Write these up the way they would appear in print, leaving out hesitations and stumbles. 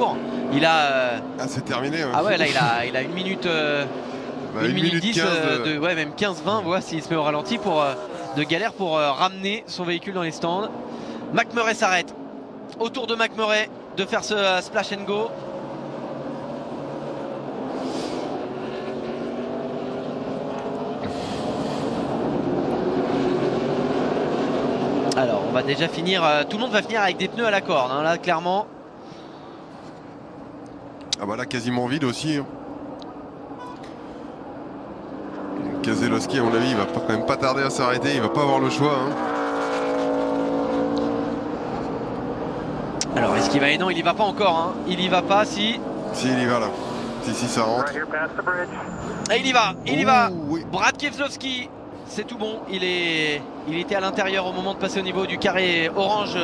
tour. Il a... Ah, c'est terminé. Ah ouais, là il a 1 minute, 1 minute 10, 15 ouais, même 15-20, voilà, s'il se met au ralenti de galère pour ramener son véhicule dans les stands. McMurray s'arrête. Autour de McMurray de faire ce splash and go. Alors on va déjà finir, tout le monde va finir avec des pneus à la corde, hein, là clairement. Ah bah là quasiment vide aussi. Keselowski à mon avis il va quand même pas tarder à s'arrêter, il va pas avoir le choix. Hein. Alors est-ce qu'il va? Non, il y va pas encore, hein. Il y va pas, si. Si il y va là, si ça rentre. Et il y va, Oui. Brad Keselowski, c'est tout bon, il était à l'intérieur au moment de passer au niveau du carré orange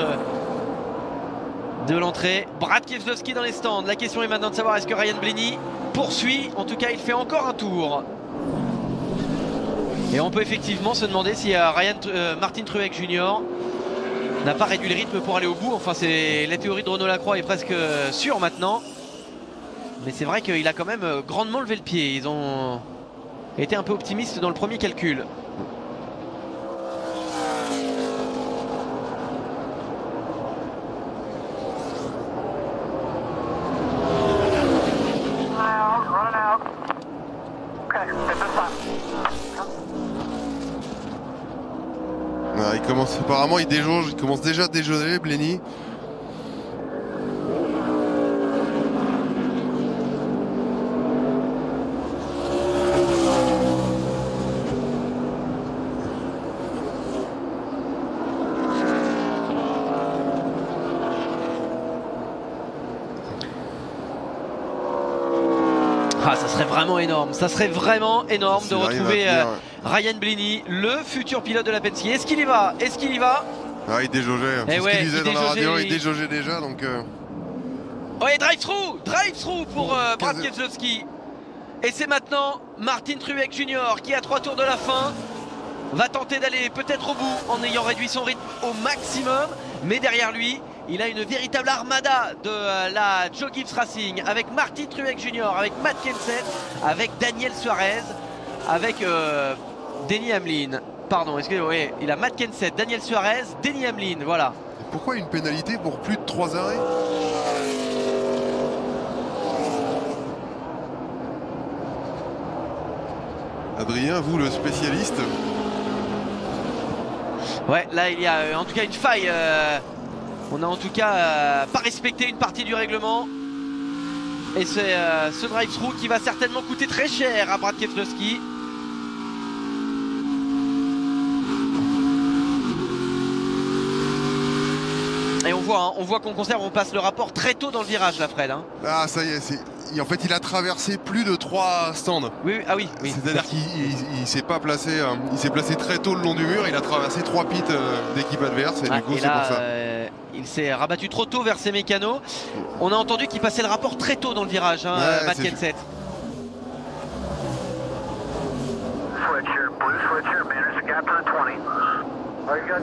de l'entrée. Brad Keselowski dans les stands. La question est maintenant de savoir est-ce que Ryan Blaney poursuit. En tout cas il fait encore un tour. Et on peut effectivement se demander si Martin Truex Jr. n'a pas réduit le rythme pour aller au bout. Enfin la théorie de Renaud Lacroix est presque sûre maintenant. Mais c'est vrai qu'il a quand même grandement levé le pied. Ils ont été un peu optimistes dans le premier calcul. Apparemment il commence déjà à déjauger Blaney. Ah, ça serait vraiment énorme, ça serait vraiment énorme de retrouver Ryan Blaney, le futur pilote de la Penske. Est-ce qu'il y va? Est-ce qu'il y va? Ah, il déjaugeait, c'est ce qu'il disait dans la radio, il déjaugeait déjà donc... Ouais, drive-through pour Brad Keselowski. Et c'est maintenant Martin Truex Jr. qui, à 3 tours de la fin, va tenter d'aller peut-être au bout en ayant réduit son rythme au maximum. Mais derrière lui, il a une véritable armada de la Joe Gibbs Racing avec Martin Truex Jr., avec Matt Kenseth, avec Daniel Suarez, avec Denny Hamlin. Pardon, oui, il a Matt Kenseth, Daniel Suarez, Denny Hamlin, voilà. Et pourquoi une pénalité pour plus de 3 arrêts? Adrien, vous le spécialiste. Ouais, là il y a en tout cas une faille. On a en tout cas pas respecté une partie du règlement. Et c'est ce drive-through qui va certainement coûter très cher à Brad Keselowski. Et on voit qu'on conserve, on passe le rapport très tôt dans le virage là, Fred. Hein. Ah ça y est, en fait il a traversé plus de 3 stands. Oui, ah oui. C'est-à-dire qu'il s'est pas placé, il s'est placé très tôt le long du mur, il a traversé 3 pits d'équipe adverse et du coup c'est pour ça. Il s'est rabattu trop tôt vers ses mécanos. On a entendu qu'il passait le rapport très tôt dans le virage, hein, ouais, Matt Kenseth.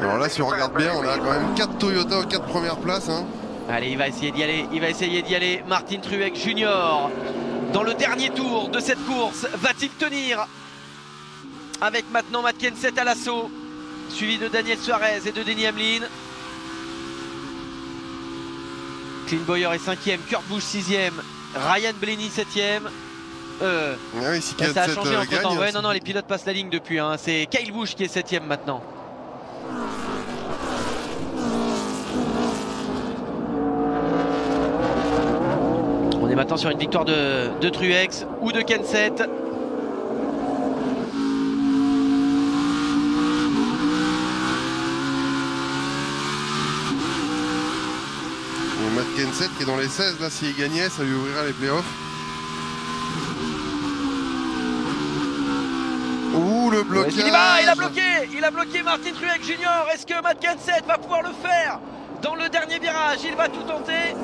Alors là si on regarde bien, on a quand même 4 Toyota aux 4 premières places. Hein. Allez, il va essayer d'y aller, Martin Truex Jr. dans le dernier tour de cette course. Va-t-il tenir avec maintenant Matt Kenseth à l'assaut, suivi de Daniel Suarez et de Denny Hamlin. Clint Bowyer est 5e, Kurt Busch 6e, Ryan Blaney 7e. Oui, si ça a changé entre temps. Gagne, ouais, non, les pilotes passent la ligne depuis. Hein. C'est Kyle Busch qui est 7e maintenant. On est maintenant sur une victoire de Truex ou de Kenseth. Matt Kenseth qui est dans les 16 là, s'il gagnait ça lui ouvrirait les playoffs. Ouh le blocage. Il a bloqué Martin Truex Jr. Est-ce que Matt Kenseth va pouvoir le faire dans le dernier virage? Il va tout tenter.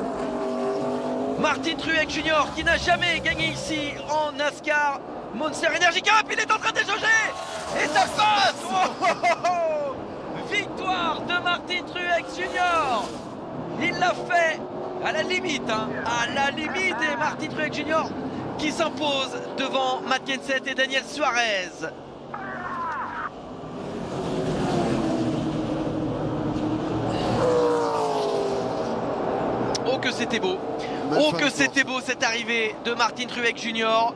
Martin Truex Jr. qui n'a jamais gagné ici en NASCAR Monster Energy Cup, il est en train de déjauger et ça passe. Oh, oh, oh. Victoire de Martin Truex Jr. Il l'a fait à la limite, hein, à la limite, et Martin Truex Jr. qui s'impose devant Matt Kenseth et Daniel Suarez. Oh que c'était beau, oh que c'était beau cette arrivée de Martin Truex Jr.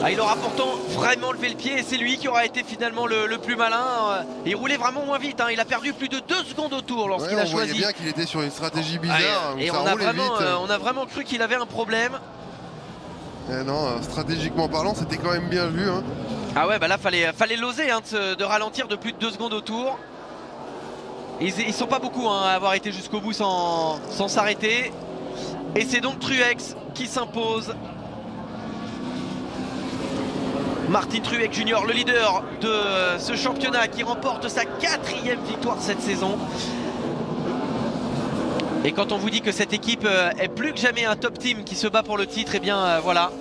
Ah, il aura pourtant vraiment levé le pied et c'est lui qui aura été finalement le plus malin. Il roulait vraiment moins vite, hein. Il a perdu plus de 2 secondes au tour lorsqu'il a choisi. On voyait bien qu'il était sur une stratégie bizarre. Et on a vraiment cru qu'il avait un problème. Et non, stratégiquement parlant, c'était quand même bien vu. Hein. Ah ouais, bah là fallait l'oser hein, de ralentir de plus de 2 secondes au tour. Ils sont pas beaucoup hein, à avoir été jusqu'au bout sans s'arrêter. Et c'est donc Truex qui s'impose. Martin Truex Jr, le leader de ce championnat qui remporte sa 4e victoire cette saison. Et quand on vous dit que cette équipe est plus que jamais un top team qui se bat pour le titre, et bien voilà,